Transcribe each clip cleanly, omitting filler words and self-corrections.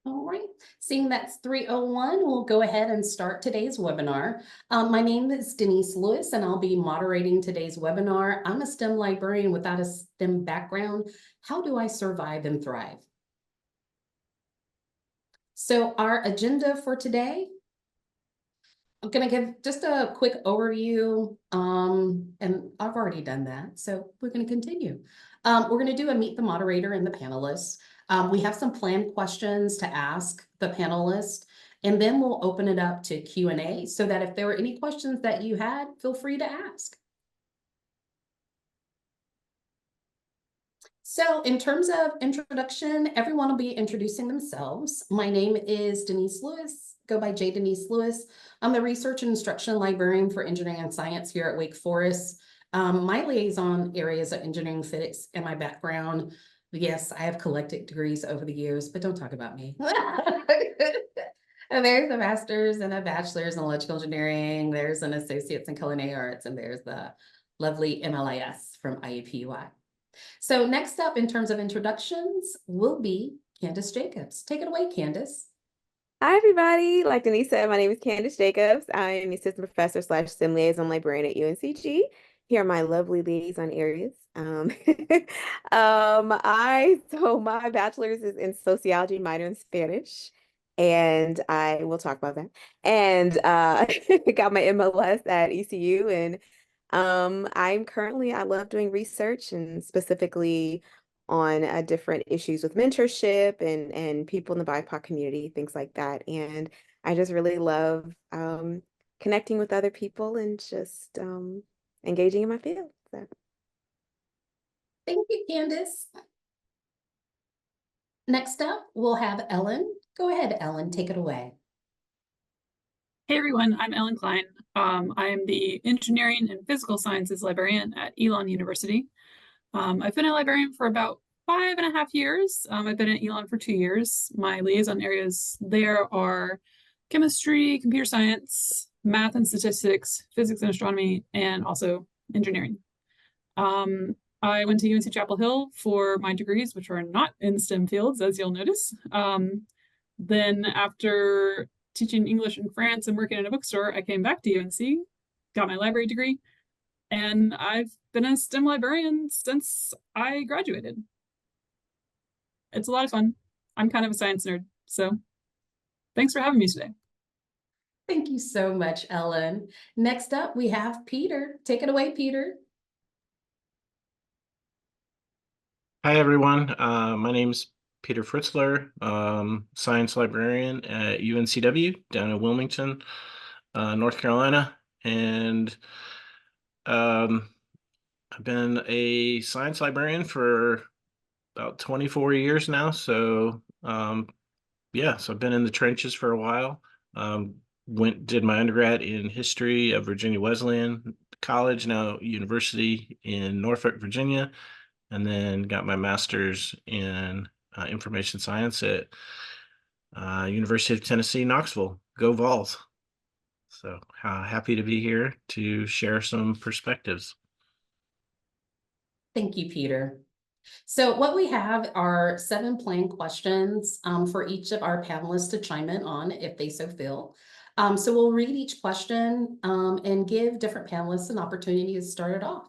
All right, seeing that's 3:01, we'll go ahead and start today's webinar. My name is Denise Lewis, and I'll be moderating today's webinar. I'm a STEM librarian without a STEM background. How do I survive and thrive? So our agenda for today, I'm going to give just a quick overview, and I've already done that, so we're going to continue. We're going to do a meet the moderator and the panelists. We have some planned questions to ask the panelists, and then we'll open it up to Q&A so that if there were any questions that you had, feel free to ask. So in terms of introduction, everyone will be introducing themselves. My name is Denise Lewis, go by J. Denise Lewis. I'm the Research and Instruction Librarian for Engineering and Science here at Wake Forest. My liaison areas are engineering, physics, and my background. Yes, I have collected degrees over the years, but don't talk about me. And there's a master's and a bachelor's in electrical engineering. There's an associate's in culinary arts, and there's the lovely MLIS from IUPUI. So next up in terms of introductions will be Candace Jacobs. Take it away, Candace. Hi, everybody. Like Denise said, my name is Candace Jacobs. I am the assistant professor / STEM liaison librarian at UNCG. Here are my lovely liaison areas. My bachelor's is in sociology, minor in Spanish, and I will talk about that. And got my MLS at ECU, and I love doing research, and specifically on different issues with mentorship and people in the BIPOC community, things like that. And I just really love connecting with other people and just engaging in my field. So. Thank you, Candace. Next up, we'll have Ellen. Go ahead, Ellen, take it away. Hey everyone, I'm Ellen Klein. I am the Engineering and Physical Sciences Librarian at Elon University. I've been a librarian for about 5.5 years. I've been at Elon for 2 years. My liaison areas there are chemistry, computer science, math and statistics, physics and astronomy, and also engineering. I went to UNC Chapel Hill for my degrees, which are not in STEM fields, as you'll notice. Then after teaching English in France and working at a bookstore, I came back to UNC, got my library degree, and I've been a STEM librarian since I graduated. It's a lot of fun. I'm kind of a science nerd, so thanks for having me today. Thank you so much, Ellen. Next up, we have Peter. Take it away, Peter. Hi, everyone. My name is Peter Fritzler, science librarian at UNCW down in Wilmington, North Carolina. And I've been a science librarian for about 24 years now. So yeah, so I've been in the trenches for a while. Did my undergrad in history at Virginia Wesleyan College, now University in Norfolk, Virginia, and then got my master's in information science at University of Tennessee, Knoxville. Go Vols. So happy to be here to share some perspectives. Thank you, Peter. So what we have are 7 planned questions for each of our panelists to chime in on if they so feel. So we'll read each question and give different panelists an opportunity to start it off.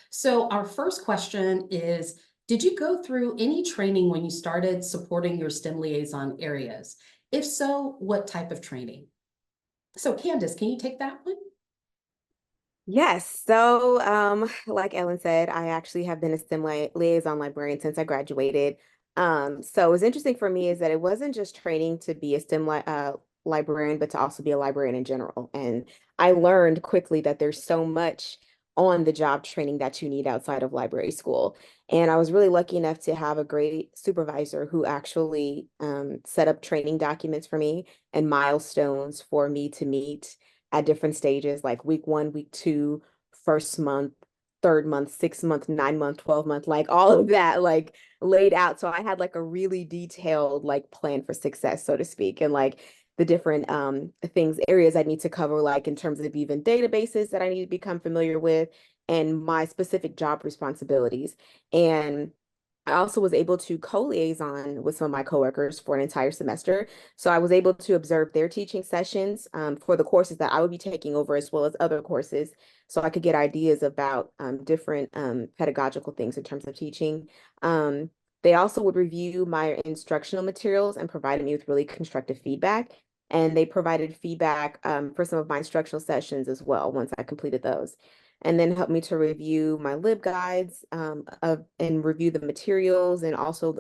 So our first question is, did you go through any training when you started supporting your STEM liaison areas? If so, what type of training? So Candace, can you take that one? Yes. So like Ellen said, I actually have been a STEM liaison librarian since I graduated. So what's interesting for me is that it wasn't just training to be a STEM librarian, but to also be a librarian in general. And I learned quickly that there's so much on the job training that you need outside of library school. And I was really lucky enough to have a great supervisor who actually set up training documents for me and milestones for me to meet at different stages, like week 1, week 2, first month, third month, 6th month, 9th month, 12th month, like all of that, like laid out. So I had like a really detailed like plan for success, so to speak. And like the different areas I need to cover, like in terms of even databases that I need to become familiar with and my specific job responsibilities. And I also was able to co-liaison with some of my coworkers for an entire semester. So I was able to observe their teaching sessions for the courses that I would be taking over, as well as other courses. So I could get ideas about different pedagogical things in terms of teaching. They also would review my instructional materials and provided me with really constructive feedback. And they provided feedback for some of my instructional sessions as well once I completed those, and then helped me to review my LibGuides and review the materials, and also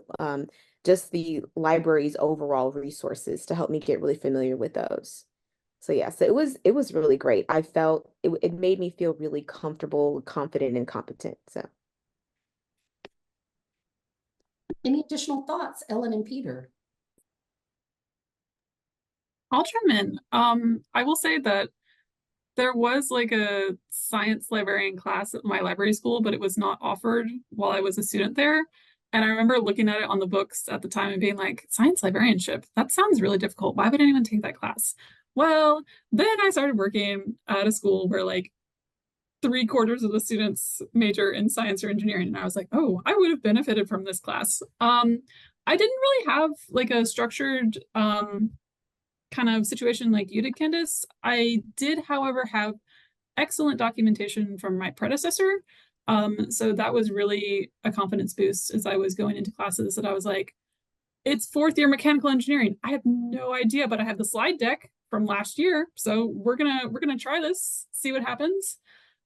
just the library's overall resources to help me get really familiar with those. So yeah, so it was really great. I felt it made me feel really comfortable, confident, and competent. So Any additional thoughts, Ellen and Peter? I'll chime in. I will say that there was like a science librarian class at my library school, but it was not offered while I was a student there. And I remember looking at it on the books at the time and being like, science librarianship, that sounds really difficult. Why would anyone take that class? Well, then I started working at a school where like 3/4 of the students major in science or engineering. And I was like, oh, I would have benefited from this class. I didn't really have like a structured kind of situation like you did, Candace. I did, however, have excellent documentation from my predecessor. So that was really a confidence boost as I was going into classes, that I was like, it's 4th year mechanical engineering. I have no idea, but I have the slide deck from last year. So we're gonna try this, see what happens.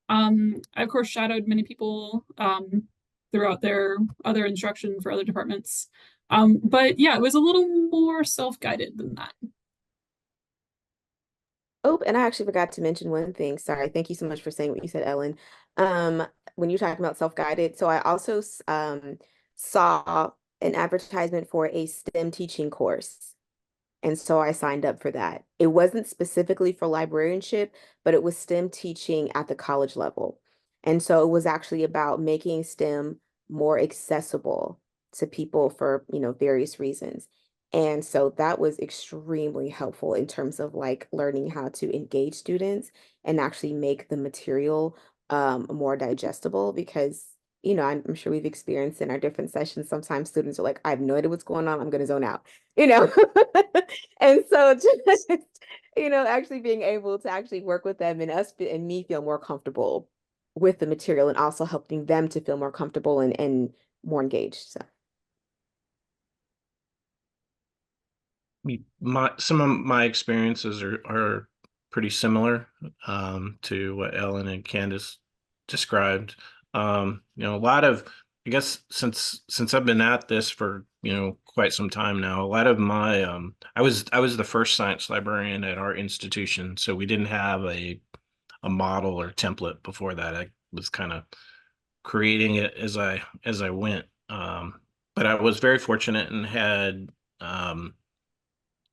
I of course shadowed many people throughout their other instruction for other departments. But yeah, it was a little more self-guided than that. oh, and I actually forgot to mention one thing. Sorry. Thank you so much for saying what you said, Ellen. When you're talking about self-guided, so I also saw an advertisement for a STEM teaching course. And so I signed up for that. It wasn't specifically for librarianship, but it was STEM teaching at the college level. And so it was actually about making STEM more accessible to people for, various reasons. And so that was extremely helpful in terms of like learning how to engage students and actually make the material more digestible, because I'm sure we've experienced in our different sessions, sometimes students are like, I have no idea what's going on, I'm going to zone out, And so just, actually being able to actually work with them and and me feel more comfortable with the material, and also helping them to feel more comfortable and more engaged. So. Some of my experiences are pretty similar to what Ellen and Candace described. A lot of, I guess, since I've been at this for quite some time now, a lot of my I was the first science librarian at our institution, so we didn't have a model or template before that. I was kind of creating it as I went. But I was very fortunate and had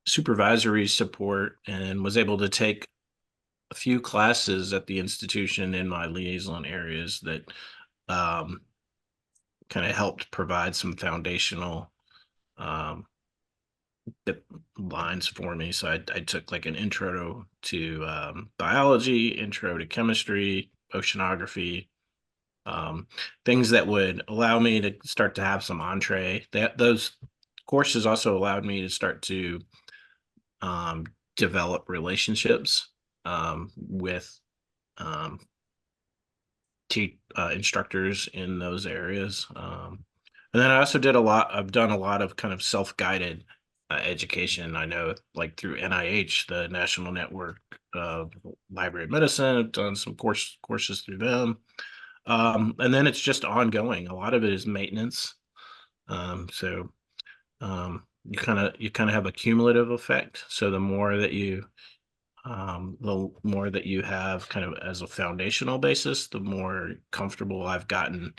supervisory support, and was able to take a few classes at the institution in my liaison areas that kind of helped provide some foundational lines for me. So I took like an intro to biology, intro to chemistry, oceanography, things that would allow me to start to have some entree. Those courses also allowed me to start to develop relationships with instructors in those areas. And then I also I've done a lot of kind of self-guided education. I know, like through NIH, the National Network of Library of Medicine, I've done some courses through them. And then it's just ongoing. A lot of it is maintenance. So you kind of have a cumulative effect. So the more that you have kind of as a foundational basis, the more comfortable I've gotten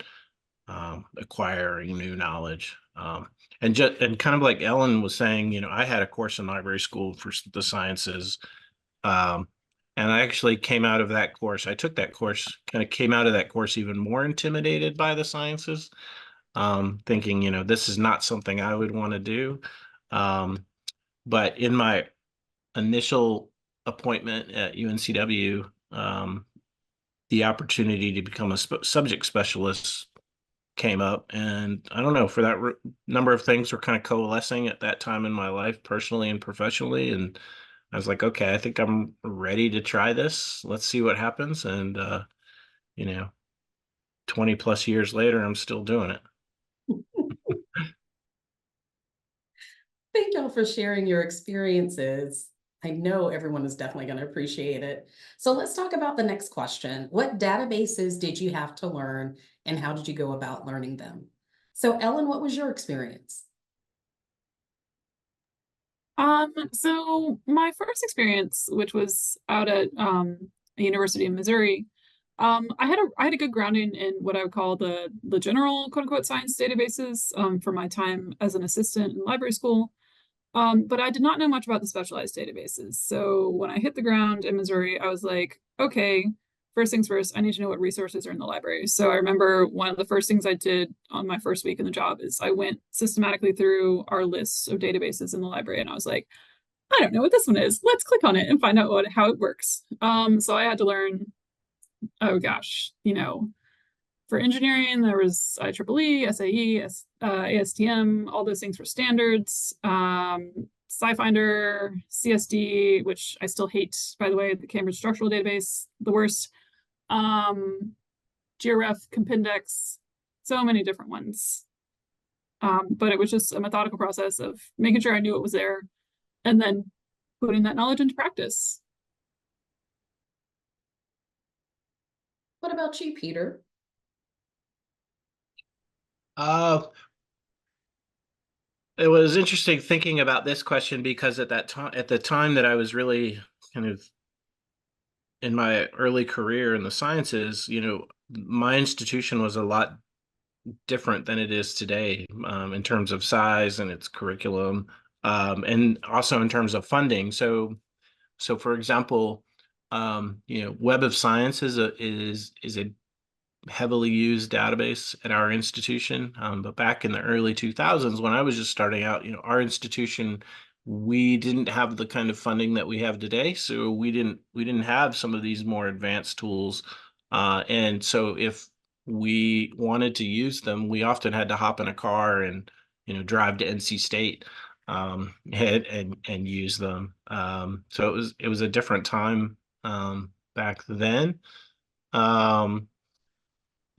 acquiring new knowledge. And kind of like Ellen was saying, I had a course in library school for the sciences. And I actually came out of that course. I took that course, kind of came out of that course even more intimidated by the sciences, thinking, this is not something I would want to do. But in my initial appointment at UNCW, the opportunity to become a subject specialist came up, and I don't know, for that number of things were kind of coalescing at that time in my life, personally and professionally, and I was like, okay, I think I'm ready to try this. Let's see what happens. And you know, 20 plus years later, I'm still doing it. Thank y'all for sharing your experiences. I know everyone is definitely going to appreciate it. So let's talk about the next question. What databases did you have to learn, and how did you go about learning them? So Ellen, what was your experience? So my first experience, which was out at a university in Missouri, I had a good grounding in what I would call the general quote unquote science databases for my time as an assistant in library school. But I did not know much about the specialized databases. So when I hit the ground in Missouri, I was like, okay, first things first, I need to know what resources are in the library. So I remember one of the first things I did on my first week in the job is I went systematically through our list of databases in the library, and I was like, I don't know what this one is. Let's click on it and find out how it works. So I had to learn, oh gosh, for engineering, there was IEEE, SAE, ASTM, all those things for standards, SciFinder, CSD, which I still hate, by the way, the Cambridge Structural Database, the worst, GeoRef, Compindex, so many different ones. But it was just a methodical process of making sure I knew what was there and then putting that knowledge into practice. What about you, Peter? It was interesting thinking about this question because at the time that I was really kind of in my early career in the sciences, my institution was a lot different than it is today, in terms of size and its curriculum, and also in terms of funding. So for example, Web of Science is a heavily used database at our institution. But back in the early 2000s, when I was just starting out, our institution, we didn't have the kind of funding that we have today. So we didn't have some of these more advanced tools. And so if we wanted to use them, we often had to hop in a car and, drive to NC State, and use them. So it was a different time, back then.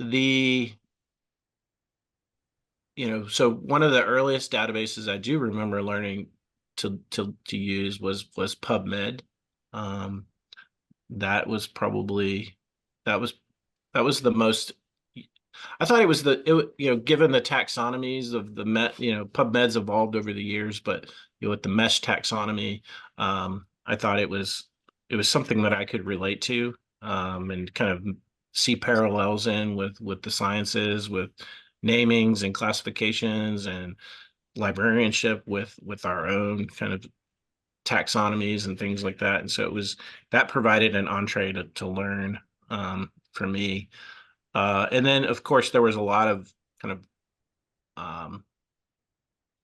The So one of the earliest databases I do remember learning to use was PubMed. That was probably that was the most. I thought it was given the taxonomies of the PubMed's evolved over the years, but with the mesh taxonomy, I thought it was something that I could relate to, and kind of see parallels in with the sciences, with namings and classifications and librarianship with our own kind of taxonomies and things like that. And so that provided an entree to learn, for me. And then of course there was a lot of kind of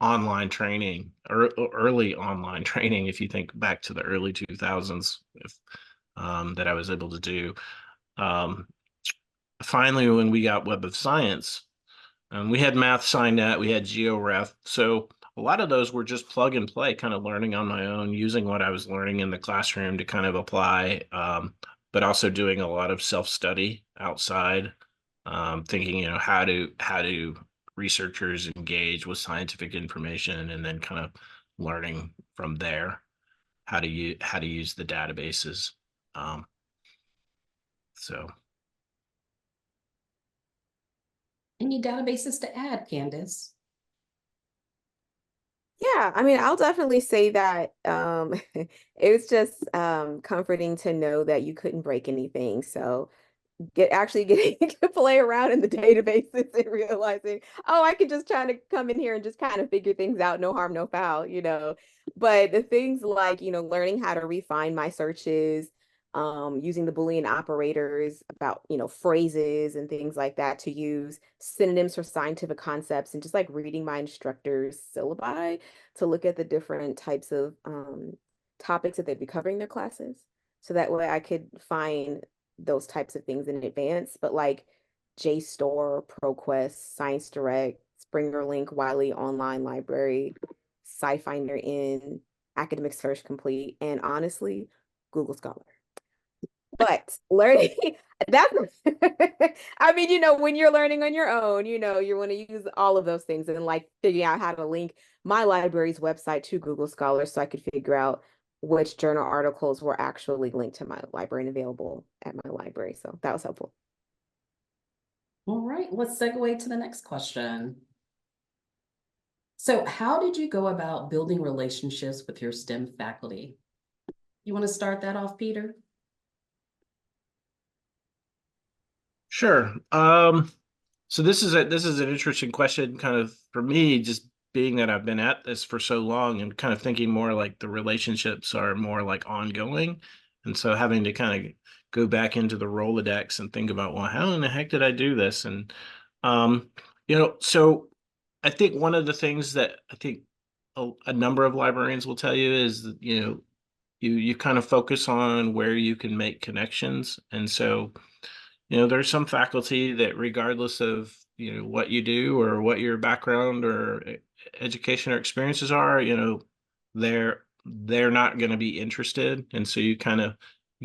online training, or early online training, if you think back to the early 2000s, that I was able to do. Finally, when we got Web of Science, we had Math SciNet, we had GeoRef. So a lot of those were just plug and play, kind of learning on my own, using what I was learning in the classroom to kind of apply, but also doing a lot of self-study outside, thinking, how do researchers engage with scientific information, and then kind of learning from there how to use the databases. So. Any databases to add, Candace? Yeah, I mean, I'll definitely say that it was just comforting to know that you couldn't break anything. So getting to play around in the databases and realizing, oh, I could just try to come in here and just kind of figure things out, no harm, no foul. But the things like, learning how to refine my searches, using the Boolean operators about, phrases and things like that, to use synonyms for scientific concepts, and just like reading my instructor's syllabi to look at the different types of topics that they'd be covering their classes. So that way I could find those types of things in advance. But like JSTOR, ProQuest, Science Direct, SpringerLink, Wiley Online Library, SciFinder in, Academic Search Complete, and honestly, Google Scholar. But learning, that's, I mean, when you're learning on your own, you want to use all of those things and like figuring out how to link my library's website to Google Scholar so I could figure out which journal articles were actually linked to my library and available at my library. So that was helpful. All right, let's segue to the next question. So how did you go about building relationships with your STEM faculty? You want to start that off, Peter? Sure. So this is an interesting question, kind of for me, just being that I've been at this for so long and kind of thinking more like the relationships are more like ongoing. And so having to kind of go back into the Rolodex and think about, well, how in the heck did I do this? And so I think one of the things that I think a number of librarians will tell you is that, you kind of focus on where you can make connections. And so there's some faculty that regardless of, what you do or what your background or education or experiences are, they're not going to be interested. And so you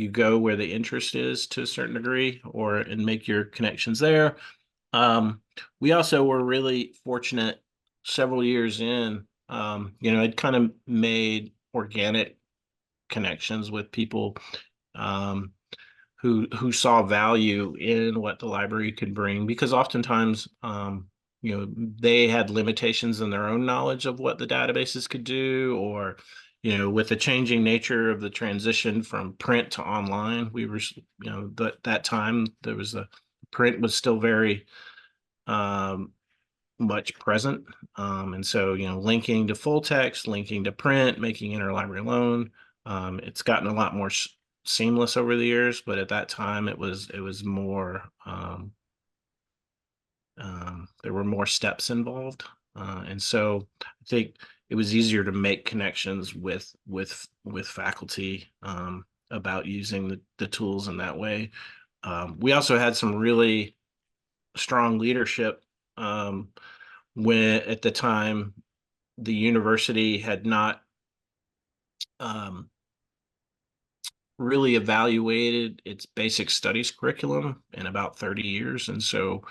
go where the interest is to a certain degree and make your connections there. We also were really fortunate several years in, I'd kind of made organic connections with people, who saw value in what the library could bring, because oftentimes, they had limitations in their own knowledge of what the databases could do, or, with the changing nature of the transition from print to online, we were, that time there was print was still very much present. And so, linking to full text, linking to print, making interlibrary loan, it's gotten a lot more seamless over the years, but at that time it was more there were more steps involved, and so I think it was easier to make connections with faculty about using the tools in that way. We also had some really strong leadership when at the time the university had not really evaluated its basic studies curriculum in about 30 years. And so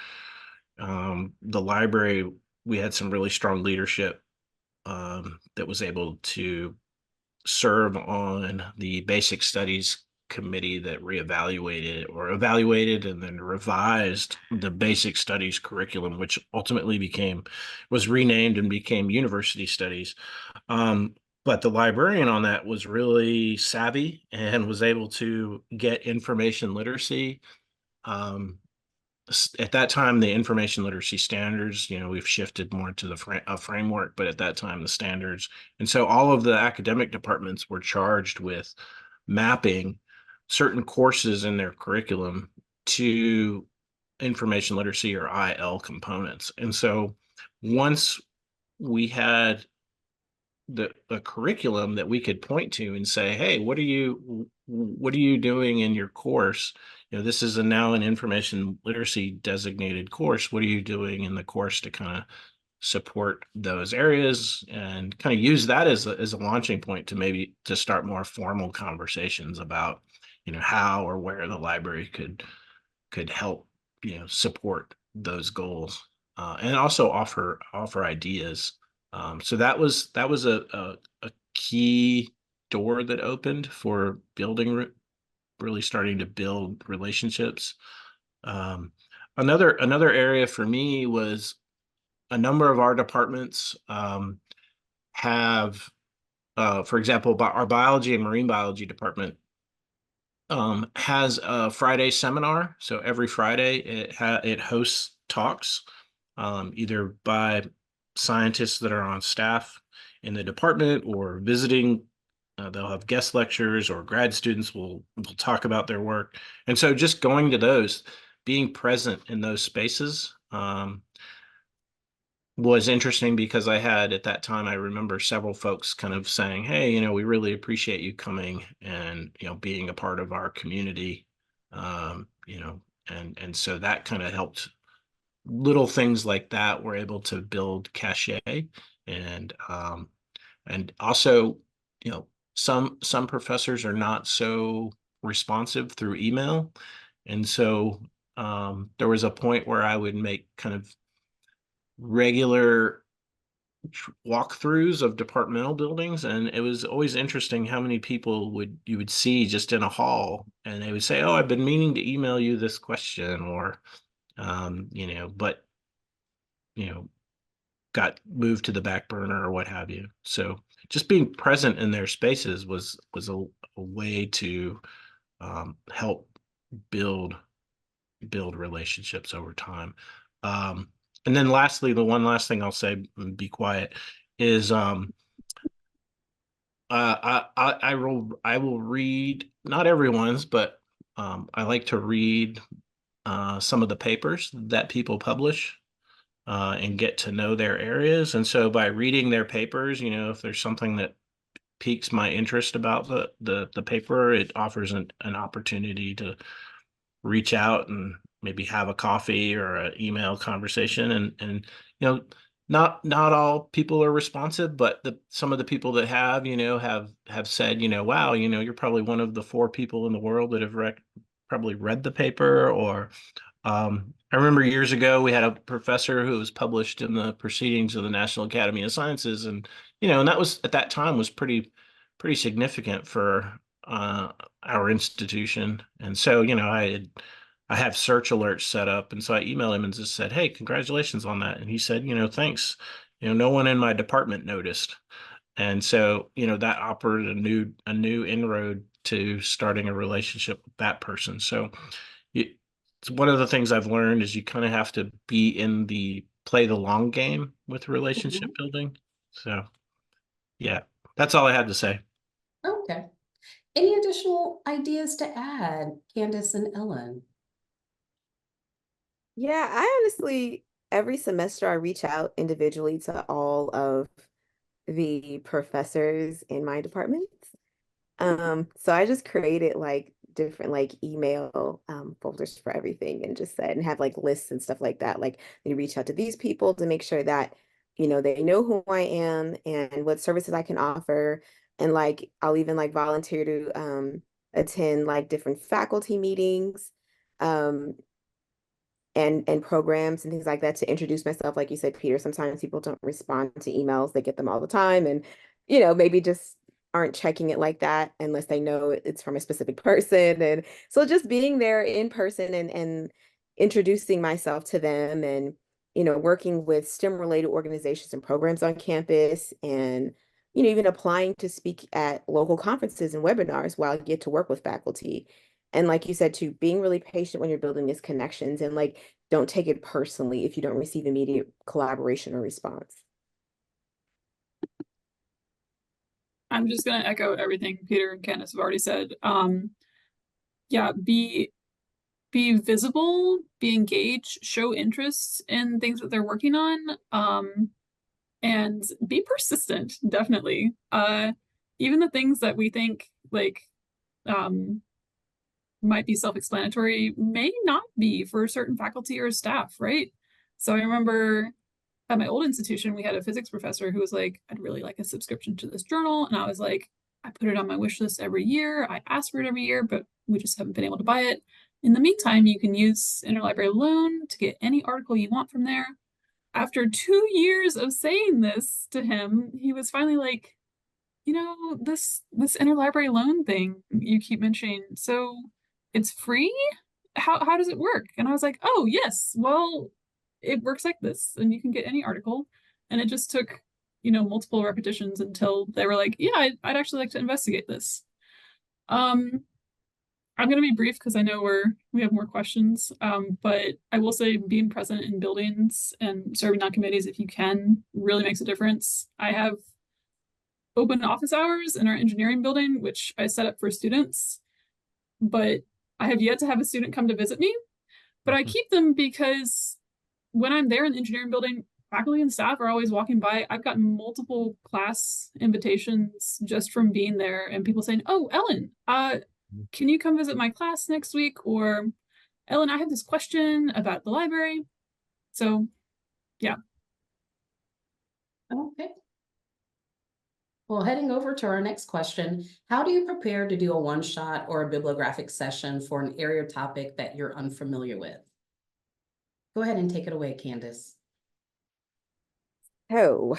the library, we had some really strong leadership that was able to serve on the basic studies committee that evaluated and then revised the basic studies curriculum, which ultimately was renamed and became university studies. But the librarian on that was really savvy and was able to get information literacy. At that time, the information literacy standards, we've shifted more to the framework, but at that time, the standards. And so all of the academic departments were charged with mapping certain courses in their curriculum to information literacy or IL components. And so once we had a curriculum that we could point to and say, hey, what are you doing in your course? This is now an information literacy designated course. What are you doing in the course to kind of support those areas, and kind of use that as a launching point to maybe to start more formal conversations about, how or where the library could help, support those goals, and also offer ideas. So that was a key door that opened for really starting to build relationships. Another area for me was a number of our departments have, for example, our biology and marine biology department has a Friday seminar. So every Friday it hosts talks, either by scientists that are on staff in the department or visiting. They'll have guest lectures, or grad students will talk about their work. And so just going to those, being present in those spaces was interesting, because I had at that time, I remember several folks kind of saying, hey, we really appreciate you coming and, being a part of our community. And so that kind of helped. Little things like that were able to build cachet, and also, some professors are not so responsive through email, and so there was a point where I would make kind of regular walkthroughs of departmental buildings, and it was always interesting how many people you would see just in a hall, and they would say, "Oh, I've been meaning to email you this question," or but got moved to the back burner or what have you. So just being present in their spaces was a way to help build relationships over time. And then lastly, the one last thing I'll say, and be quiet, is I will read, not everyone's, but I like to read some of the papers that people publish and get to know their areas. And so by reading their papers, if there's something that piques my interest about the paper, it offers an opportunity to reach out and maybe have a coffee or an email conversation. And not all people are responsive, but some of the people that have said, wow, you're probably one of the 4 people in the world that have probably read the paper. Or I remember years ago we had a professor who was published in the Proceedings of the National Academy of Sciences, and and that was, at that time, was pretty significant for our institution. And so I have search alerts set up, and so I emailed him and just said, "Hey, congratulations on that." And he said, "Thanks. No one in my department noticed." And so that offered a new inroad to starting a relationship with that person. So it's one of the things I've learned is you kind of have to play the long game with relationship building. So yeah, that's all I had to say. Okay. Any additional ideas to add, Candace and Ellen? Yeah, I honestly, every semester I reach out individually to all of the professors in my department. So I just created like different like email folders for everything, and just said, and have like lists and stuff like that. Like, you reach out to these people to make sure that they know who I am and what services I can offer. And like I'll even like volunteer to attend like different faculty meetings um and programs and things like that to introduce myself. Like you said, Peter, sometimes people don't respond to emails, they get them all the time, and maybe just aren't checking it like that unless they know it's from a specific person. And so just being there in person and introducing myself to them, and working with STEM related organizations and programs on campus, and even applying to speak at local conferences and webinars while I get to work with faculty. And like you said, too, being really patient when you're building these connections, and like, don't take it personally if you don't receive immediate collaboration or response. I'm just going to echo everything Peter and Candace have already said. Yeah, be visible, be engaged, show interest in things that they're working on, and be persistent, definitely. Even the things that we think like might be self-explanatory may not be for certain faculty or staff, right? So I remember at my old institution, we had a physics professor who was like, "I'd really like a subscription to this journal." And I was like, "I put it on my wish list every year. I ask for it every year, but we just haven't been able to buy it. In the meantime, you can use interlibrary loan to get any article you want from there." After 2 years of saying this to him, he was finally like, this interlibrary loan thing you keep mentioning, so it's free? How does it work? And I was like, "Oh, yes, well, it works like this, and you can get any article." And it just took, multiple repetitions until they were like, "Yeah, I'd actually like to investigate this." I'm going to be brief because I know we have more questions, but I will say being present in buildings and serving on committees, if you can, really makes a difference. I have open office hours in our engineering building, which I set up for students, but I have yet to have a student come to visit me. But I keep them because when I'm there in the engineering building, faculty and staff are always walking by. I've gotten multiple class invitations just from being there, and people saying, "Oh, Ellen, can you come visit my class next week?" Ellen, I have this question about the library. So yeah. Okay. Well, heading over to our next question, how do you prepare to do a one-shot or a bibliographic session for an area topic that you're unfamiliar with? Go ahead and take it away, Candace. Oh,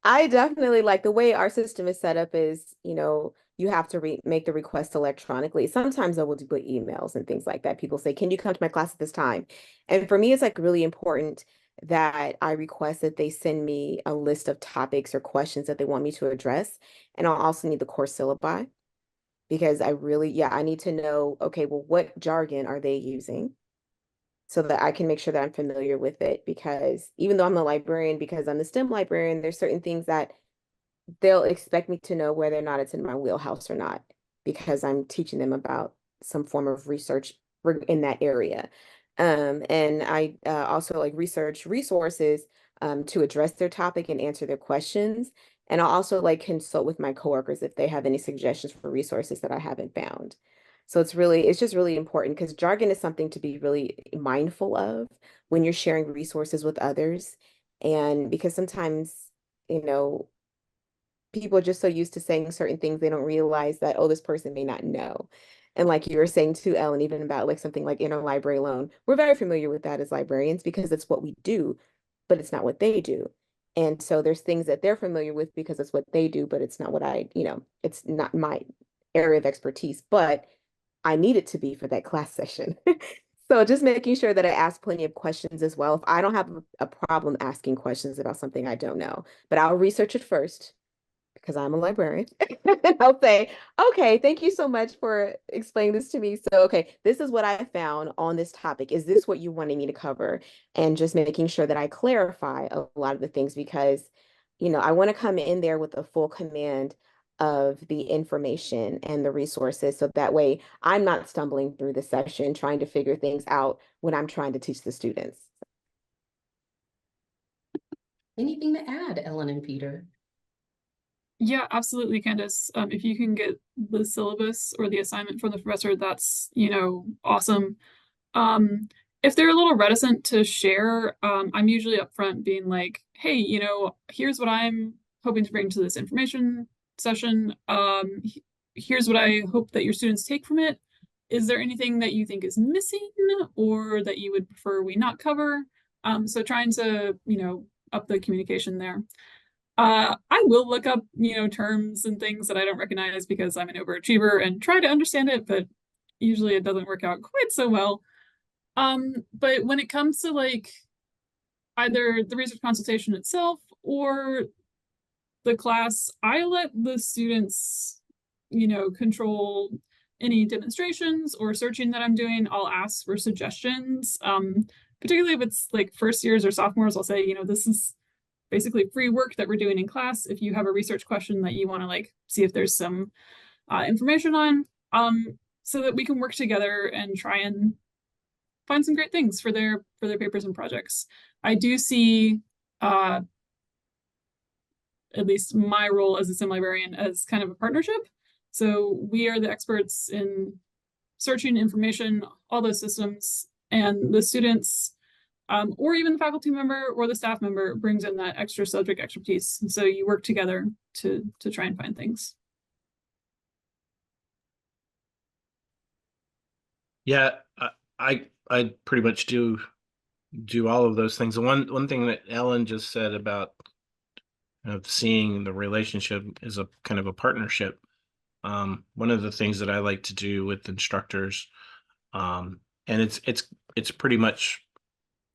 I definitely like the way our system is set up is, you have to make the request electronically. Sometimes I will do emails and things like that. People say, can you come to my class at this time? And for me, it's like really important that I request that they send me a list of topics or questions that they want me to address. And I'll also need the course syllabi because I need to know, okay, well, what jargon are they using? So that I can make sure that I'm familiar with it, because even though I'm a librarian, because I'm the STEM librarian, there's certain things that they'll expect me to know whether or not it's in my wheelhouse or not, because I'm teaching them about some form of research in that area. And I also like research resources to address their topic and answer their questions. And I'll also like consult with my coworkers if they have any suggestions for resources that I haven't found. So it's just really important because jargon is something to be really mindful of when you're sharing resources with others. And because sometimes, you know, people are just so used to saying certain things, they don't realize that, oh, this person may not know. And like you were saying too, Ellen, even about like something like interlibrary loan, we're very familiar with that as librarians because it's what we do, but it's not what they do. And so there's things that they're familiar with because it's what they do, but it's not it's not my area of expertise, but I need it to be for that class session. So just making sure that I ask plenty of questions as well. If I don't have a problem asking questions about something I don't know, but I'll research it first because I'm a librarian. And I'll say, okay, thank you so much for explaining this to me. So, okay, this is what I found on this topic. Is this what you wanted me to cover? And just making sure that I clarify a lot of the things because, I want to come in there with a full command of the information and the resources. So that way I'm not stumbling through the session trying to figure things out when I'm trying to teach the students. Anything to add, Ellen and Peter? Yeah, absolutely, Candace. If you can get the syllabus or the assignment from the professor, that's, awesome. If they're a little reticent to share, I'm usually upfront being like, hey, here's what I'm hoping to bring to this information session. Here's what I hope that your students take from it. Is there anything that you think is missing or that you would prefer we not cover? So trying to, up the communication there. I will look up, terms and things that I don't recognize because I'm an overachiever and try to understand it, but usually it doesn't work out quite so well. But when it comes to like either the research consultation itself or the class, I let the students, control any demonstrations or searching that I'm doing. I'll ask for suggestions. Particularly if it's like first years or sophomores, I'll say, this is basically free work that we're doing in class. If you have a research question that you want to like see if there's some information on, so that we can work together and try and find some great things for their papers and projects. I do see at least my role as a STEM librarian as kind of a partnership. So we are the experts in searching information, all those systems, and the students or even the faculty member or the staff member brings in that extra subject expertise. And so you work together to try and find things. Yeah, I pretty much do all of those things. The one thing that Ellen just said about seeing the relationship as a kind of a partnership. One of the things that I like to do with instructors, and it's pretty much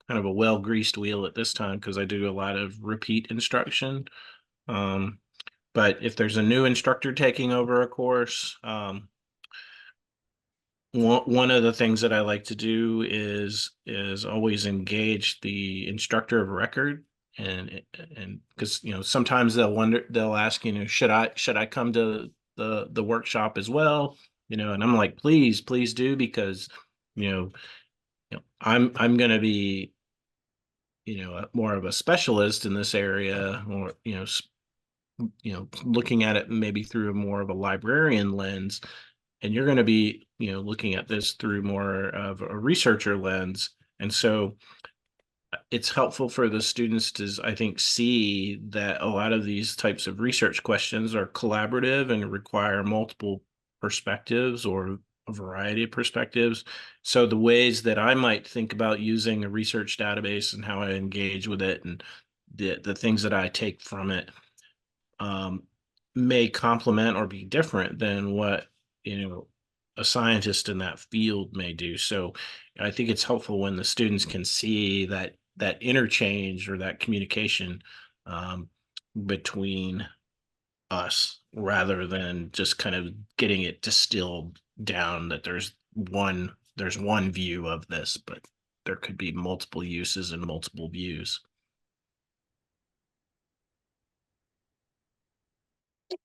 kind of a well-greased wheel at this time because I do a lot of repeat instruction. But if there's a new instructor taking over a course, one of the things that I like to do is always engage the instructor of record, and because sometimes they'll ask, should I come to the workshop as well, and I'm like, please do, because I'm going to be more of a specialist in this area, or looking at it maybe through more of a librarian lens. and you're going to be, looking at this through more of a researcher lens. And so it's helpful for the students to, I think, see that a lot of these types of research questions are collaborative and require multiple perspectives or a variety of perspectives. So the ways that I might think about using a research database and how I engage with it and the things that I take from it may complement or be different than what, a scientist in that field may do. So I think it's helpful when the students can see that interchange or that communication between us, rather than just kind of getting it distilled down that there's one view of this, but there could be multiple uses and multiple views.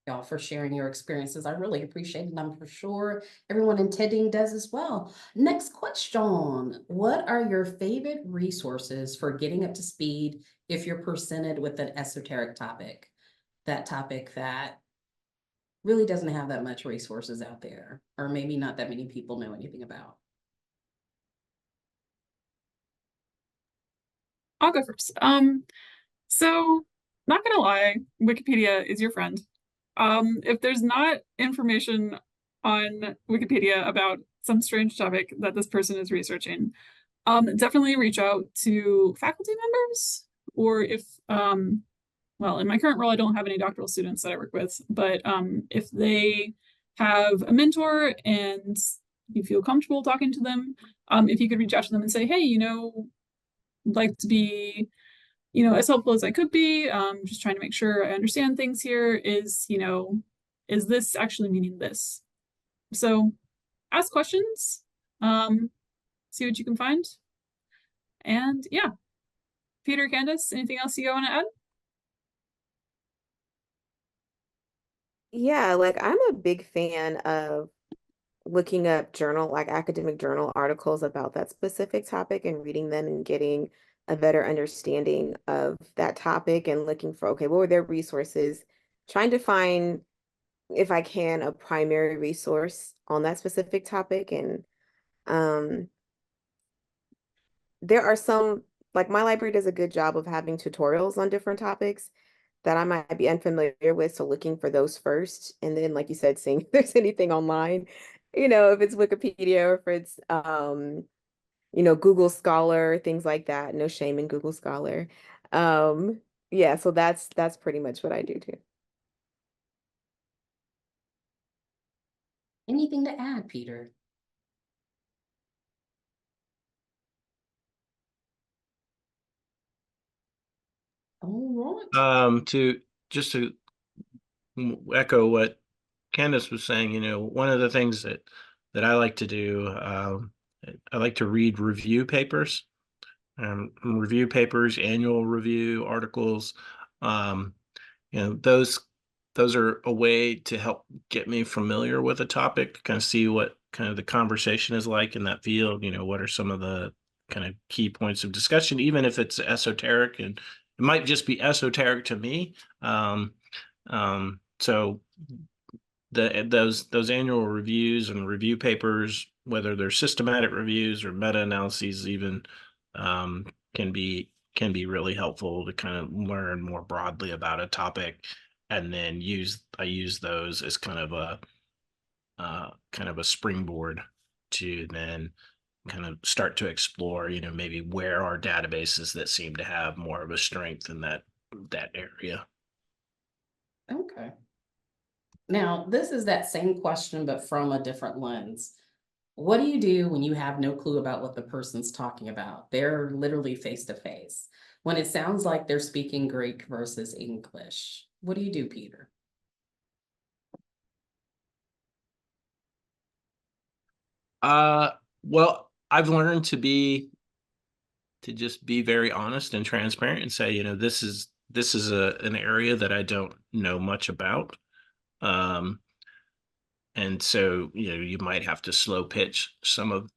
Y'all for sharing your experiences. I really appreciate it, and I'm for sure everyone attending does as well. Next question. What are your favorite resources for getting up to speed if you're presented with an esoteric topic? That topic that really doesn't have that much resources out there, or maybe not that many people know anything about. I'll go first. So not gonna lie, Wikipedia is your friend. If there's not information on Wikipedia about some strange topic that this person is researching, definitely reach out to faculty members, or if, well, in my current role, I don't have any doctoral students that I work with, but if they have a mentor and you feel comfortable talking to them, if you could reach out to them and say, hey, like to be as helpful as I could be, just trying to make sure I understand things here. Is this actually meaning this? So ask questions, see what you can find. And yeah, Peter, Candace, anything else you want to add? Yeah, like I'm a big fan of looking up academic journal articles about that specific topic and reading them and getting a better understanding of that topic and looking for, okay, what were their resources? Trying to find, if I can, a primary resource on that specific topic. And there are some, like my library does a good job of having tutorials on different topics that I might be unfamiliar with. So looking for those first. And then, like you said, seeing if there's anything online, if it's Wikipedia or if it's, Google Scholar, things like that. No shame in Google Scholar. Yeah, so that's pretty much what I do too. Anything to add, Peter? All right. To echo what Candace was saying, one of the things that I like to do, I like to read review papers, annual review articles. Those are a way to help get me familiar with a topic, to kind of see what kind of the conversation is like in that field. What are some of the kind of key points of discussion, even if it's esoteric, and it might just be esoteric to me. So those annual reviews and review papers, whether they're systematic reviews or meta-analyses even, can be really helpful to kind of learn more broadly about a topic. And then I use those as kind of a springboard to then kind of start to explore, maybe where are databases that seem to have more of a strength in that area. Okay. Now, this is that same question, but from a different lens. What do you do when you have no clue about what the person's talking about? They're literally face to face. When it sounds like they're speaking Greek versus English, what do you do, Peter? Well, I've learned to just be very honest and transparent and say, this is an area that I don't know much about. And so, you might have to slow pitch some of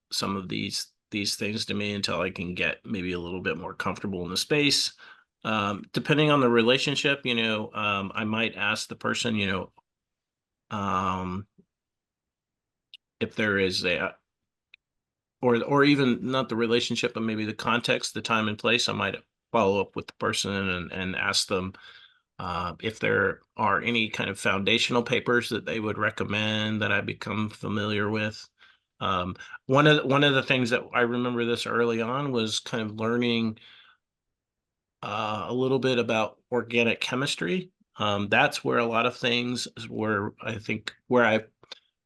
these things to me until I can get maybe a little bit more comfortable in the space. Depending on the relationship, I might ask the person, if there is a, or even not the relationship, but maybe the context, the time and place, I might follow up with the person and ask them if there are any kind of foundational papers that they would recommend that I become familiar with. One of the things that I remember this early on was kind of learning a little bit about organic chemistry. That's where a lot of things were, I think, where I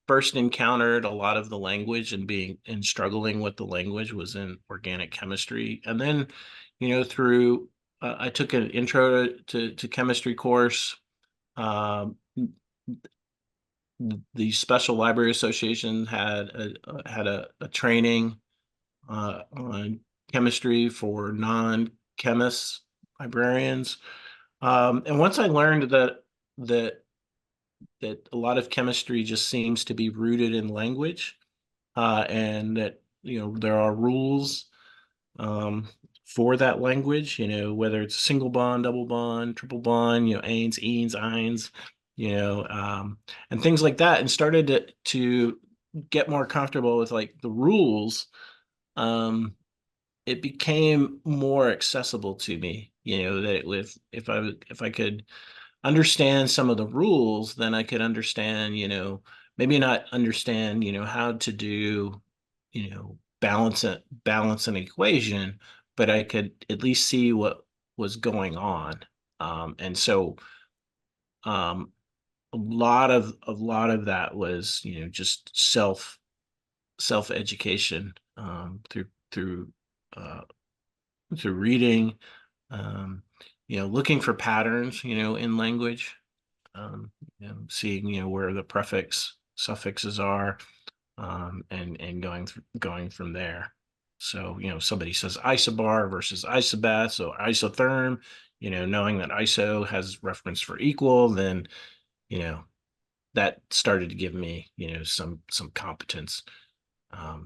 first encountered a lot of the language and struggling with the language was in organic chemistry. And then, through I took an intro to chemistry course. The Special Library Association had a training on chemistry for non-chemists, librarians. And once I learned that a lot of chemistry just seems to be rooted in language, and that there are rules for that language, whether it's single bond, double bond, triple bond, anes, enes, ines, and things like that, and started to get more comfortable with like the rules. It became more accessible to me, that if I could understand some of the rules, then I could understand, maybe not understand, how to do, balance an equation, but I could at least see what was going on. And so a lot of that was, just self-education through reading, looking for patterns, in language, seeing, where the prefix suffixes are, and going from there. So, somebody says isobar versus isobeth, so isotherm, knowing that iso has reference for equal, then, that started to give me, some competence.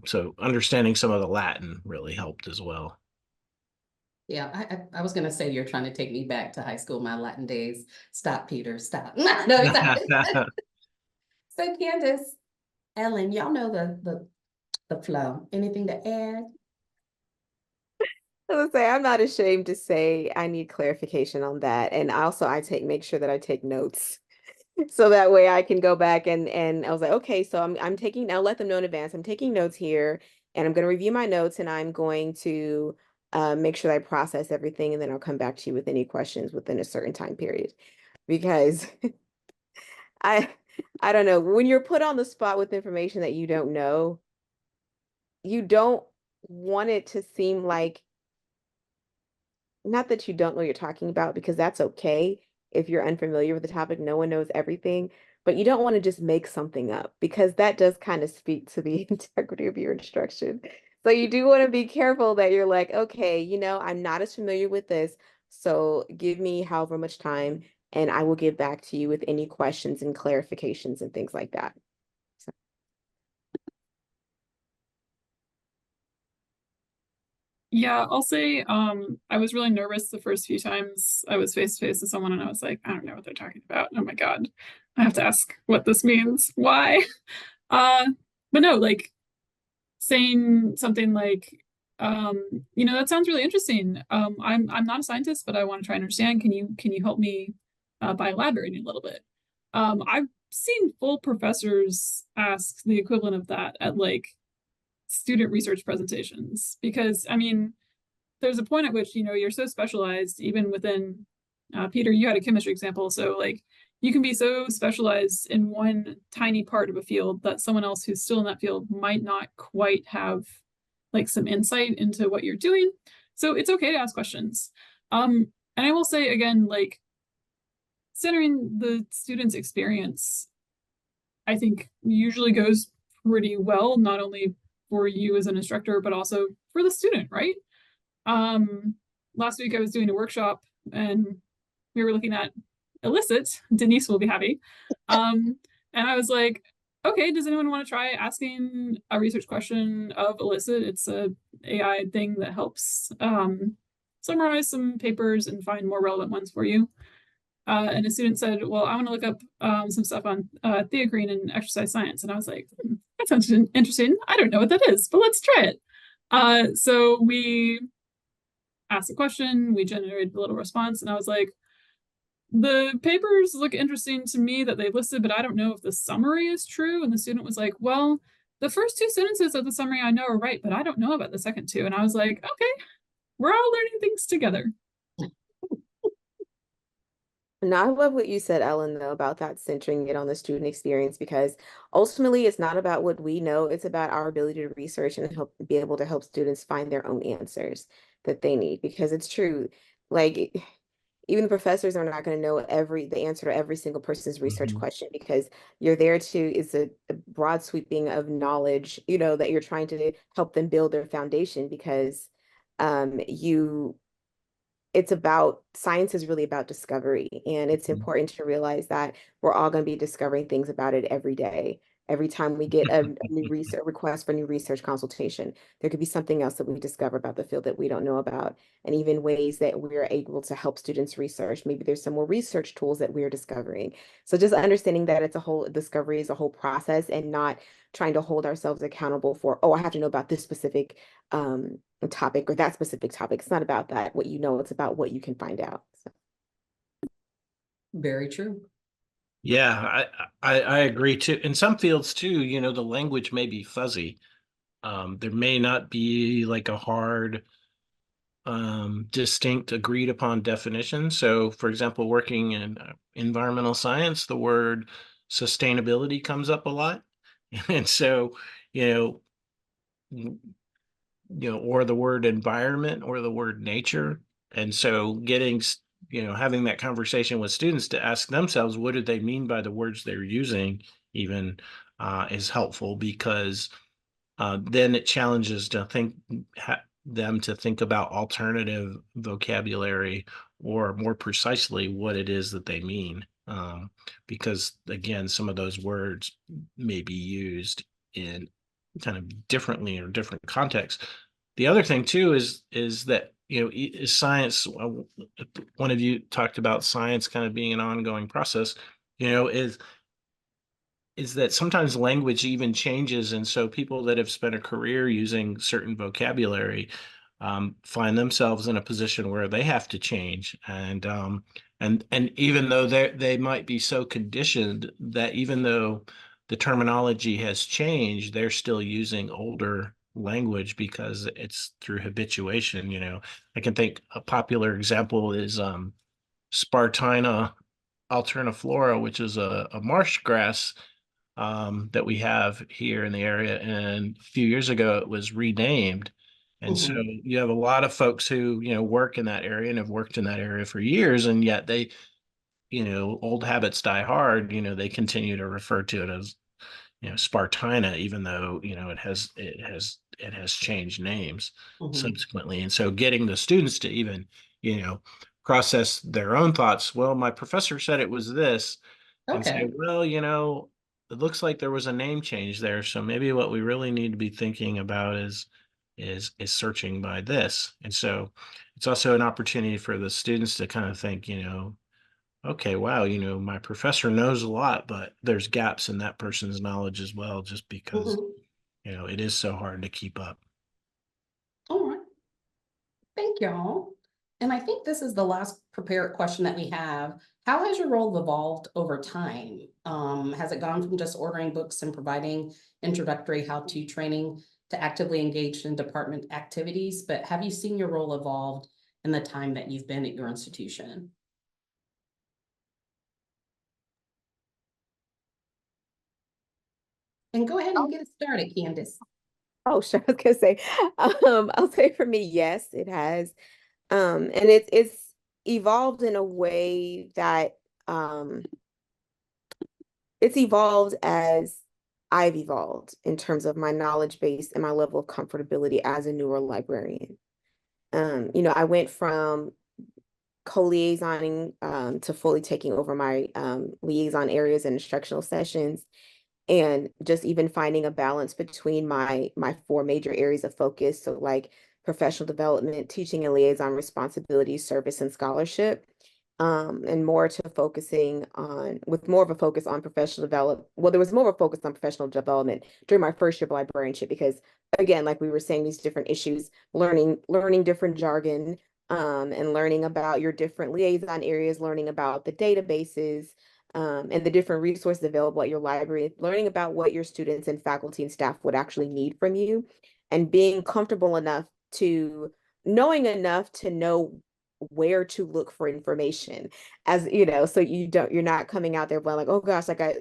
So understanding some of the Latin really helped as well. Yeah, I was gonna say you're trying to take me back to high school, my Latin days. Stop, Peter, stop. No, exactly. So Candace, Ellen, y'all know the flow. Anything to add? I would say I'm not ashamed to say I need clarification on that. And also make sure that I take notes. So that way I can go back and I was like, okay, so I'm taking, I'll let them know in advance. I'm taking notes here and I'm going to review my notes and I'm going to make sure that I process everything and then I'll come back to you with any questions within a certain time period. Because I don't know, when you're put on the spot with information that you don't know, you don't want it to seem like, not that you don't know what you're talking about, because that's okay. If you're unfamiliar with the topic, no one knows everything, but you don't want to just make something up because that does kind of speak to the integrity of your instruction. So you do want to be careful that you're like, okay, I'm not as familiar with this, so give me however much time and I will get back to you with any questions and clarifications and things like that. So. Yeah, I'll say I was really nervous the first few times I was face to face with someone and I was like, I don't know what they're talking about. Oh my God, I have to ask what this means. Why? But no, like saying something like, that sounds really interesting. I'm not a scientist, but I want to try and understand. Can you help me by elaborating a little bit? I've seen full professors ask the equivalent of that at like student research presentations, because I mean, there's a point at which, you're so specialized, even within, Peter, you had a chemistry example. So like you can be so specialized in one tiny part of a field that someone else who's still in that field might not quite have like some insight into what you're doing. So it's okay to ask questions. And I will say again, like centering the student's experience, I think usually goes pretty well, not only for you as an instructor, but also for the student, right? Last week I was doing a workshop and we were looking at illicit. Denise will be happy. And I was like, okay, does anyone want to try asking a research question of illicit? It's a AI thing that helps summarize some papers and find more relevant ones for you. And a student said, well, I want to look up some stuff on theocrine and exercise science. And I was like, that sounds interesting. I don't know what that is, but let's try it. So we asked a question, we generated a little response, and I was like, the papers look interesting to me that they listed, but I don't know if the summary is true. And the student was like, well, the first two sentences of the summary I know are right, but I don't know about the second two. And I was like, okay, we're all learning things together. No, I love what you said, Ellen, though, about that centering it on the student experience, because ultimately it's not about what we know, it's about our ability to research and help be able to help students find their own answers that they need. Because it's true, like even the professors are not going to know the answer to every single person's research question, because you're there to, it's a broad sweeping of knowledge, you know, that you're trying to help them build their foundation, because it's about, science is really about discovery. And it's important to realize that we're all going to be discovering things about it every day. Every time we get a new research request for new research consultation, there could be something else that we discover about the field that we don't know about, and even ways that we're able to help students research. Maybe there's some more research tools that we're discovering. So just understanding that it's a whole discovery is a whole process, and not trying to hold ourselves accountable for, oh, I have to know about this specific topic or that specific topic. It's not about that, what you know, it's about what you can find out. So. Very true. Yeah, I agree too. In some fields too, you know, the language may be fuzzy. There may not be like a hard, distinct, agreed upon definition. So, for example, working in environmental science, the word sustainability comes up a lot, and so or the word environment or the word nature, and so having that conversation with students to ask themselves what do they mean by the words they're using even is helpful, because then it challenges them to think about alternative vocabulary, or more precisely what it is that they mean, because again, some of those words may be used in kind of differently or different contexts. The other thing too is that is science. One of you talked about science kind of being an ongoing process. Is that sometimes language even changes, and so people that have spent a career using certain vocabulary find themselves in a position where they have to change, and even though they might be so conditioned that even though the terminology has changed, they're still using older language because it's through habituation. I can think a popular example is Spartina alterniflora, which is a marsh grass that we have here in the area. And a few years ago, it was renamed. And so you have a lot of folks who, work in that area and have worked in that area for years. And yet they, old habits die hard, they continue to refer to it as, Spartina, even though, it has changed names subsequently. And so getting the students to even, process their own thoughts. Well, my professor said it was this. And say, well, it looks like there was a name change there. So maybe what we really need to be thinking about is searching by this. And so it's also an opportunity for the students to kind of think, okay, wow, my professor knows a lot, but there's gaps in that person's knowledge as well, just because, it is so hard to keep up. All right. Thank y'all. And I think this is the last prepared question that we have. How has your role evolved over time? Has it gone from just ordering books and providing introductory how-to training to actively engaged in department activities? But have you seen your role evolved in the time that you've been at your institution? And go ahead and get it started, Candace. Oh, sure. I was gonna say, I'll say for me, yes, it has. And it's evolved in a way that it's evolved as I've evolved in terms of my knowledge base and my level of comfortability as a newer librarian. I went from co-liaisoning to fully taking over my liaison areas and instructional sessions, and just even finding a balance between my four major areas of focus. So like professional development, teaching and liaison responsibilities, service and scholarship. and more to focusing on, with more of a focus on professional development. Well, there was more of a focus on professional development during my first year of librarianship, because again, like we were saying, these different issues, learning different jargon, and learning about your different liaison areas, learning about the databases, and the different resources available at your library, learning about what your students and faculty and staff would actually need from you, and being comfortable enough to knowing enough to know where to look for information, as you know, so you're not coming out there going like, oh gosh, like I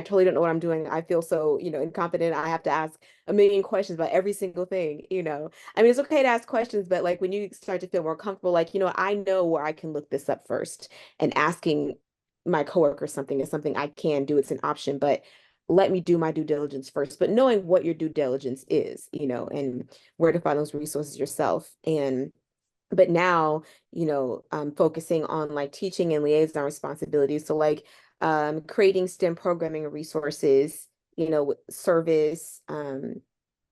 totally don't know what I'm doing. I feel so, incompetent. I have to ask a million questions about every single thing. I mean, it's okay to ask questions, but like when you start to feel more comfortable, like, I know where I can look this up first, and asking my coworker something is something I can do. It's an option, but let me do my due diligence first. But knowing what your due diligence is, and where to find those resources yourself. But now, I'm focusing on like teaching and liaison responsibilities. So like creating STEM programming resources, service,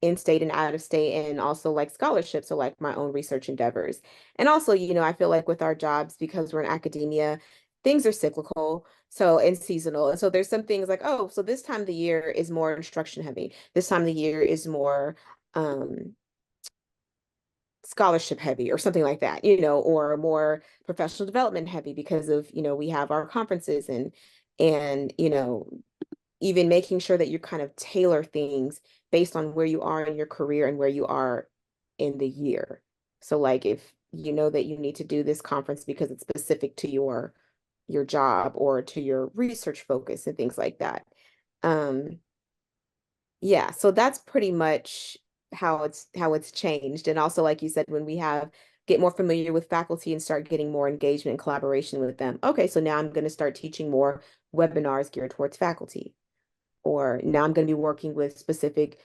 in-state and out of state, and also like scholarships, so like my own research endeavors. And also, I feel like with our jobs, because we're in academia, things are cyclical, so and seasonal. And so there's some things like, oh, so this time of the year is more instruction heavy. This time of the year is more scholarship heavy or something like that, or more professional development heavy because of, we have our conferences, and even making sure that you kind of tailor things based on where you are in your career and where you are in the year. So like if you know that you need to do this conference because it's specific to your job or to your research focus and things like that. Yeah, so that's pretty much how it's changed. And also, like you said, when we get more familiar with faculty and start getting more engagement and collaboration with them. Okay, so now I'm going to start teaching more webinars geared towards faculty. Or now I'm going to be working with specific,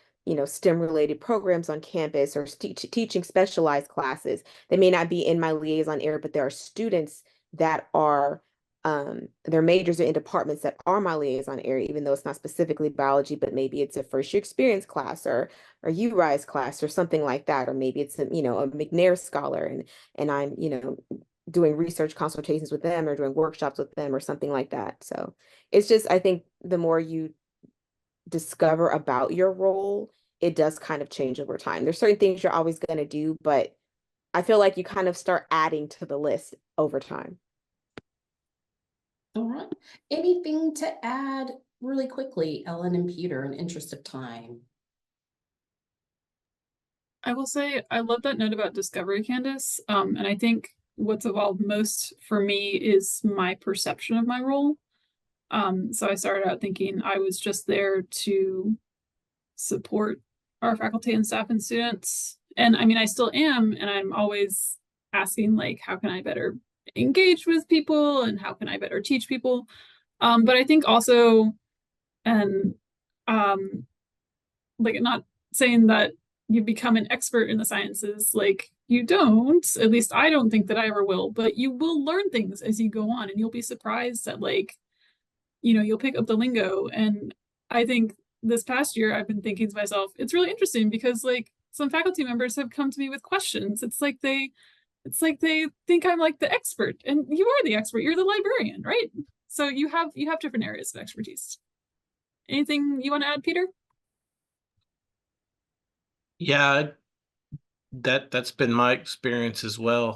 STEM related programs on campus, or teaching specialized classes. They may not be in my liaison area, but there are students that are their majors are in departments that are my liaison area, even though it's not specifically biology, but maybe it's a first year experience class, or URISE class or something like that. Or maybe it's a McNair scholar, and I'm, doing research consultations with them or doing workshops with them or something like that. So it's just, I think the more you discover about your role, it does kind of change over time. There's certain things you're always going to do, but I feel like you kind of start adding to the list over time. All right. Anything to add really quickly, Ellen and Peter, in interest of time? I will say I love that note about discovery, Candace. And I think what's evolved most for me is my perception of my role. So I started out thinking I was just there to support our faculty and staff and students. And I mean, I still am, and I'm always asking, like, how can I better engage with people and how can I better teach people? But I think also, and like, not saying that you become an expert in the sciences, like you don't, at least I don't think that I ever will, but you will learn things as you go on, and you'll be surprised at, like, you'll pick up the lingo. And I think this past year I've been thinking to myself, it's really interesting because like some faculty members have come to me with questions. It's like they think I'm like the expert, and you are the expert. You're the librarian, right? So you have different areas of expertise. Anything you want to add, Peter? Yeah, that's been my experience as well.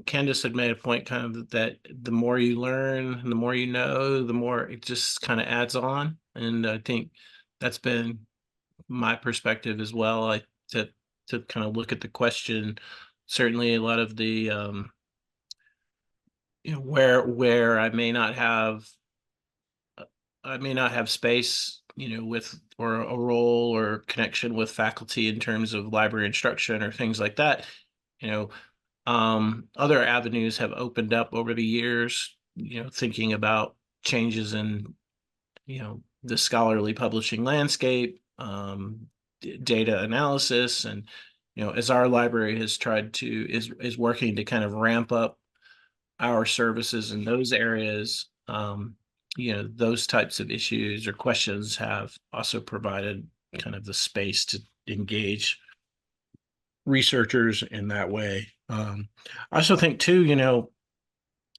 Candace had made a point kind of that the more you learn, the more you know, the more it just kind of adds on. And I think that's been my perspective as well. To kind of look at the question, certainly a lot of the where I may not have space, with or a role or connection with faculty in terms of library instruction or things like that. Other avenues have opened up over the years, thinking about changes in, the scholarly publishing landscape, data analysis, and, as our library has tried to, is working to kind of ramp up our services in those areas, those types of issues or questions have also provided kind of the space to engage researchers in that way. I also think too,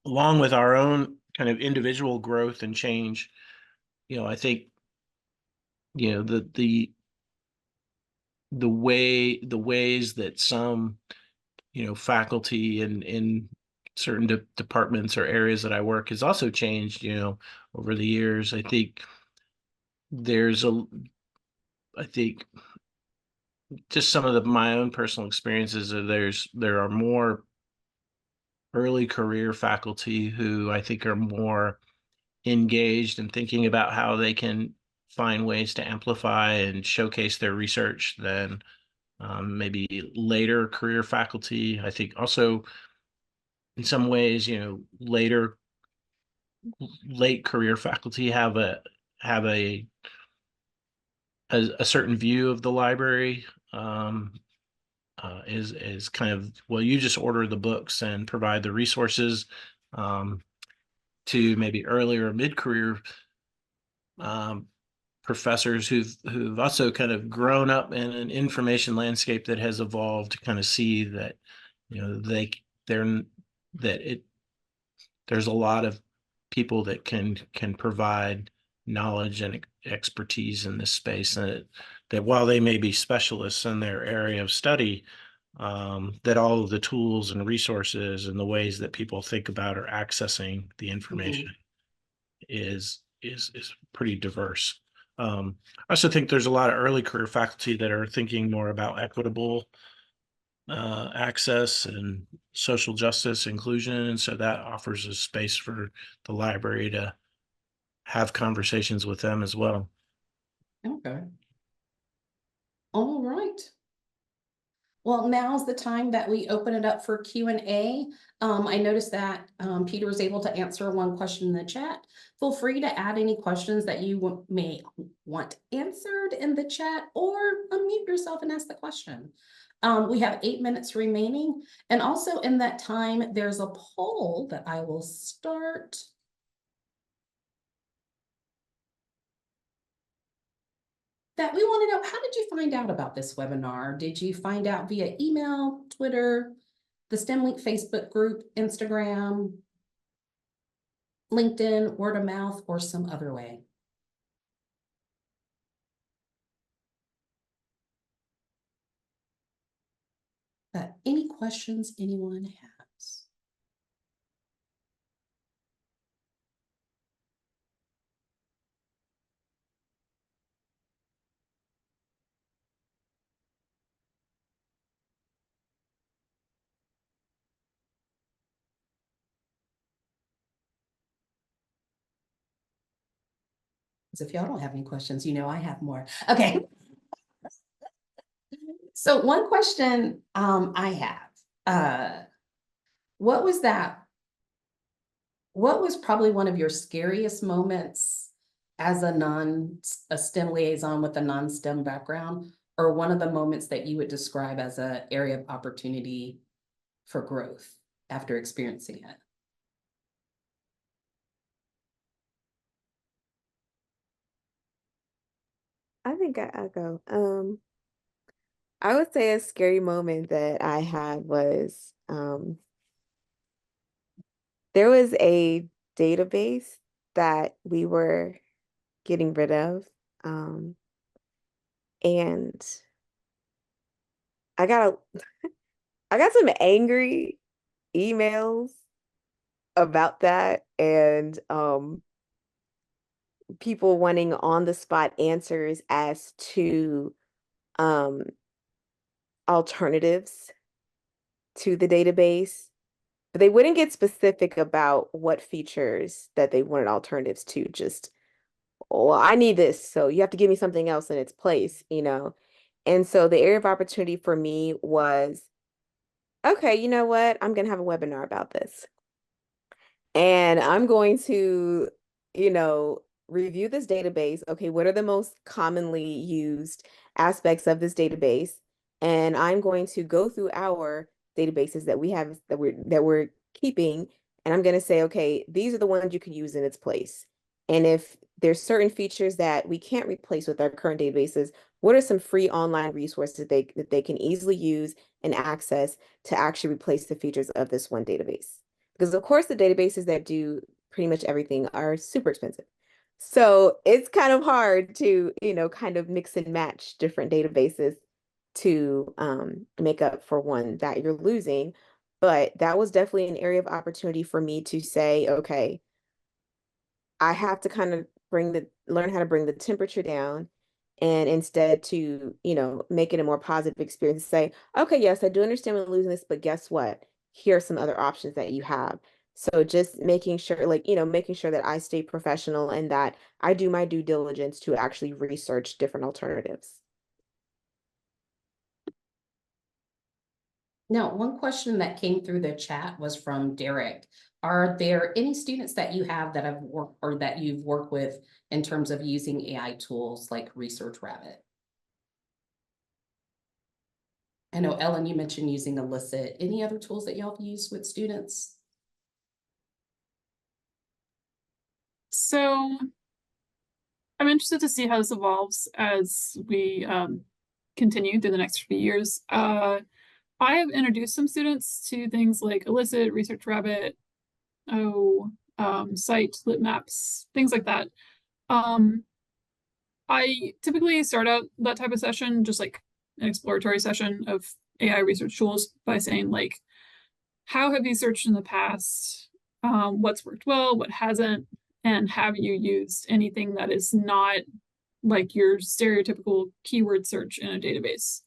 along with our own kind of individual growth and change, I think, the ways that some, faculty in certain departments or areas that I work has also changed, over the years. I think just some of my own personal experiences there are more early career faculty who I think are more engaged in thinking about how they can find ways to amplify and showcase their research than maybe later career faculty. I think also in some ways, late career faculty have a certain view of the library. Is kind of, well, you just order the books and provide the resources, to maybe earlier mid-career professors who've also kind of grown up in an information landscape that has evolved to kind of see that, there's a lot of people that can provide knowledge and expertise in this space, and that while they may be specialists in their area of study, that all of the tools and resources and the ways that people think about or accessing the information is pretty diverse. I also think there's a lot of early career faculty that are thinking more about equitable access and social justice inclusion, and so that offers a space for the library to have conversations with them as well. Okay. All right. Well, now's the time that we open it up for Q&A. I noticed that Peter was able to answer one question in the chat. Feel free to add any questions that you may want answered in the chat, or unmute yourself and ask the question. We have 8 minutes remaining. And also in that time, there's a poll that I will start. That we want to know, how did you find out about this webinar? Did you find out via email, Twitter, the STEM-LINC Facebook group, Instagram, LinkedIn, word of mouth, or some other way? Any questions anyone has? If y'all don't have any questions, I have more. Okay. So one question I have, what was probably one of your scariest moments as a STEM liaison with a non-STEM background, or one of the moments that you would describe as an area of opportunity for growth after experiencing it? I think I'll go. I would say a scary moment that I had was there was a database that we were getting rid of. And I got some angry emails about that, and people wanting on the spot answers as to alternatives to the database, but they wouldn't get specific about what features that they wanted alternatives to. Just, well, I need this, so you have to give me something else in its place, And so the area of opportunity for me was, okay, you know what? I'm going to have a webinar about this. And I'm going to, review this database. Okay, what are the most commonly used aspects of this database? And I'm going to go through our databases that we have that we're keeping, and I'm going to say, okay, these are the ones you can use in its place. And if there's certain features that we can't replace with our current databases, what are some free online resources that they can easily use and access to actually replace the features of this one database? because of course the databases that do pretty much everything are super expensive. So it's kind of hard to, kind of mix and match different databases to make up for one that you're losing. But that was definitely an area of opportunity for me to say, okay, I have to kind of learn how to bring the temperature down, and instead to, make it a more positive experience. Say, okay, yes, I do understand we're losing this, but guess what? Here are some other options that you have. So just making sure, making sure that I stay professional and that I do my due diligence to actually research different alternatives. Now, one question that came through the chat was from Derek. Are there any students that you have that have worked or that you've worked with in terms of using AI tools like Research Rabbit? I know, Ellen, you mentioned using Elicit. Any other tools that y'all have used with students? So I'm interested to see how this evolves as we continue through the next few years. I have introduced some students to things like Elicit, Research Rabbit, Site, Lit Maps, things like that. I typically start out that type of session, just like an exploratory session of AI research tools, by saying like, how have you searched in the past? What's worked well, what hasn't? And have you used anything that is not like your stereotypical keyword search in a database?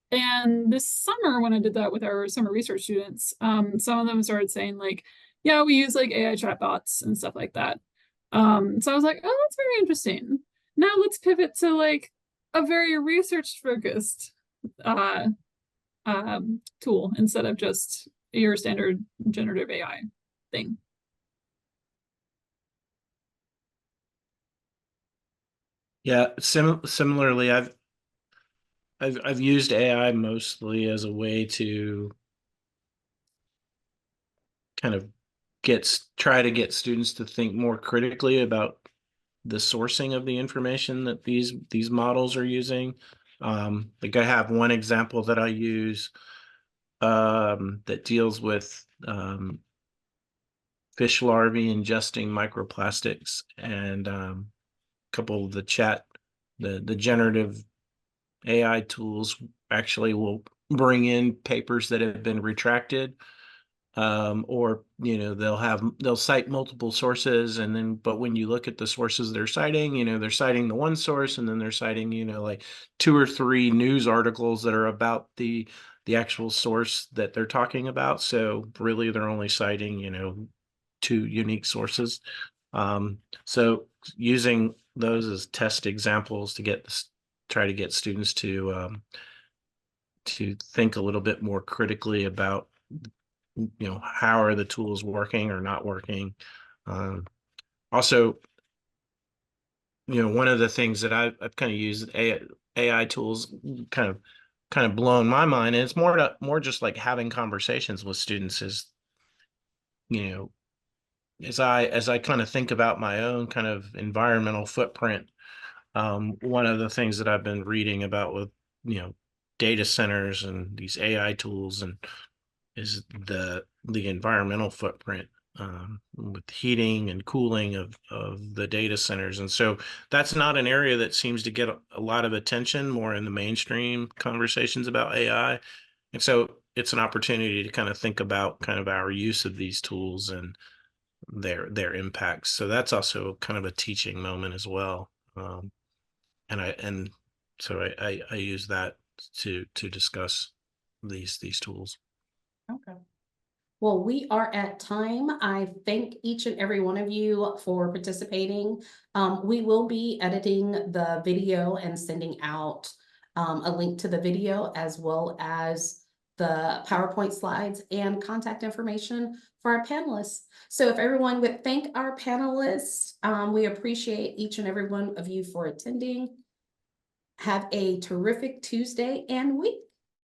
And this summer, when I did that with our summer research students, some of them started saying like, yeah, we use like AI chatbots and stuff like that. So I was like, oh, that's very interesting. Now let's pivot to like a very research focused tool instead of just your standard generative AI thing. Yeah, similarly, I've used AI mostly as a way to kind of try to get students to think more critically about the sourcing of the information that these models are using. Like I have one example that I use that deals with fish larvae ingesting microplastics, and a couple of the generative AI tools actually will bring in papers that have been retracted, or they'll cite multiple sources, and then but when you look at the sources they're citing, they're citing the one source, and then they're citing like 2 or 3 news articles that are about the actual source that they're talking about. So really they're only citing 2 unique sources. So using those as test examples to try to get students to think a little bit more critically about how are the tools working or not working. Also, one of the things that I've kind of used AI tools kind of blown my mind, and it's more just like having conversations with students, is as I kind of think about my own kind of environmental footprint. One of the things that I've been reading about with data centers and these AI tools and is the environmental footprint, with heating and cooling of the data centers. And so that's not an area that seems to get a lot of attention more in the mainstream conversations about AI. And so it's an opportunity to kind of think about kind of our use of these tools and their impacts. So that's also kind of a teaching moment as well. So I use that to discuss these tools. Okay. Well, we are at time. I thank each and every one of you for participating. We will be editing the video and sending out a link to the video, as well as the PowerPoint slides and contact information for our panelists. So if everyone would thank our panelists, we appreciate each and every one of you for attending. Have a terrific Tuesday and week.